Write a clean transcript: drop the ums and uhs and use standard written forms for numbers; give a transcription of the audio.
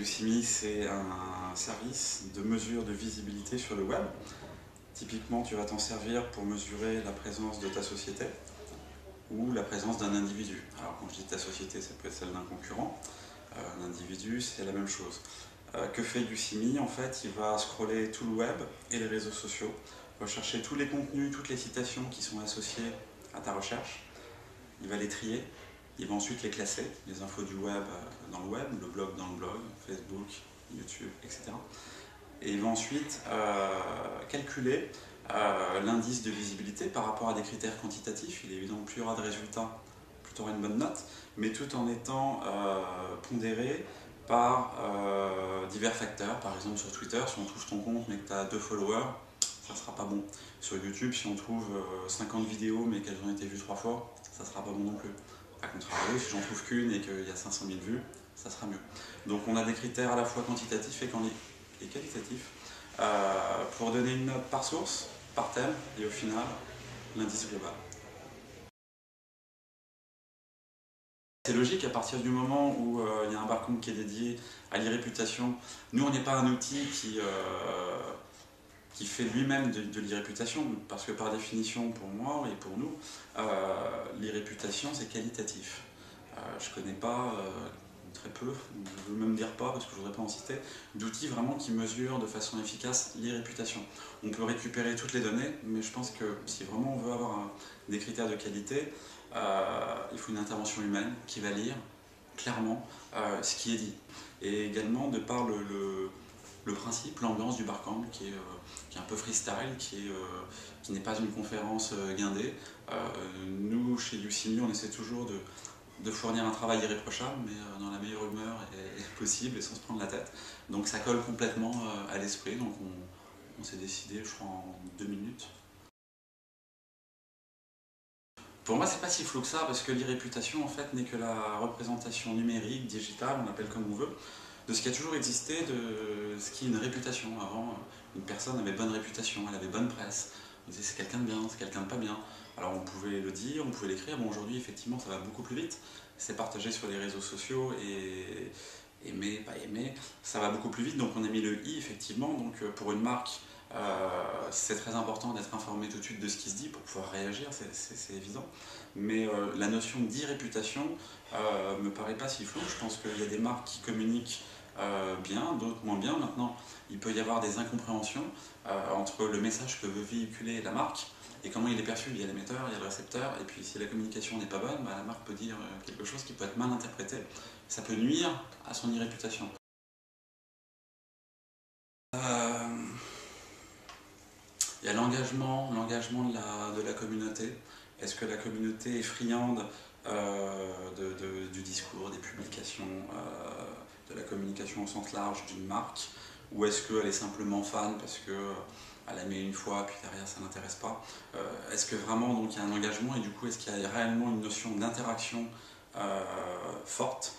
Yousimi, c'est un service de mesure de visibilité sur le web. Typiquement, tu vas t'en servir pour mesurer la présence de ta société ou la présence d'un individu. Alors quand je dis ta société, ça peut être celle d'un concurrent. Un individu, c'est la même chose. Que fait Yousimi? En fait, il va scroller tout le web et les réseaux sociaux, rechercher tous les contenus, toutes les citations qui sont associées à ta recherche. Il va les trier, il va ensuite les classer, les infos du web dans le web, le blog dans le blog, Facebook, YouTube, etc. Et il va ensuite calculer l'indice de visibilité par rapport à des critères quantitatifs. Il est évident que plus il y aura de résultats, plus tu auras une bonne note, mais tout en étant pondéré par divers facteurs. Par exemple sur Twitter, si on trouve ton compte mais que tu as 2 followers, ça ne sera pas bon. Sur YouTube, si on trouve 50 vidéos mais qu'elles ont été vues 3 fois, ça ne sera pas bon non plus. A contrario, si j'en trouve qu'une et qu'il y a 500 000 vues, ça sera mieux. Donc on a des critères à la fois quantitatifs et qualitatifs pour donner une note par source, par thème et au final, l'indice global. C'est logique à partir du moment où il y a un barcode qui est dédié à l'e-réputation. Nous, on n'est pas un outil qui fait lui-même de l'e-réputation, parce que par définition, pour moi et pour nous, l'e-réputation, c'est qualitatif. Je ne connais pas, très peu, je ne veux même dire pas, parce que je ne voudrais pas en citer, d'outils vraiment qui mesurent de façon efficace l'e-réputation. On peut récupérer toutes les données, mais je pense que si vraiment on veut avoir des critères de qualité, il faut une intervention humaine qui va lire clairement ce qui est dit. Et également, de par le principe, l'ambiance du barcamp qui est un peu freestyle, qui n'est pas une conférence guindée. Nous, chez Yousimi, on essaie toujours de fournir un travail irréprochable, mais dans la meilleure humeur possible et sans se prendre la tête. Donc ça colle complètement à l'esprit, donc on s'est décidé, je crois, en 2 minutes. Pour moi, c'est pas si flou que ça, parce que l'e-réputation, en fait, n'est que la représentation numérique, digitale, on appelle comme on veut, de ce qui a toujours existé, de ce qui est une réputation. Avant, une personne avait bonne réputation, elle avait bonne presse. On disait c'est quelqu'un de bien, c'est quelqu'un de pas bien. Alors on pouvait le dire, on pouvait l'écrire. Bon, aujourd'hui, effectivement, ça va beaucoup plus vite. C'est partagé sur les réseaux sociaux et aimer, pas aimer, ça va beaucoup plus vite. Donc on a mis le i, effectivement. Donc pour une marque, c'est très important d'être informé tout de suite de ce qui se dit pour pouvoir réagir, c'est évident. Mais la notion d'e-réputation me paraît pas si floue. Je pense qu'il y a des marques qui communiquent bien, d'autres moins bien. Maintenant, il peut y avoir des incompréhensions entre le message que veut véhiculer la marque et comment il est perçu. Il y a l'émetteur, il y a le récepteur, et puis si la communication n'est pas bonne, la marque peut dire quelque chose qui peut être mal interprété. Ça peut nuire à son e-réputation. Il y a l'engagement de la communauté. Est-ce que la communauté est friande du discours, des publications, de la communication au sens large d'une marque, ou est-ce qu'elle est simplement fan parce qu'elle a aimé une fois puis derrière ça n'intéresse pas? Est-ce que vraiment donc, il y a un engagement et du coup est-ce qu'il y a réellement une notion d'interaction forte?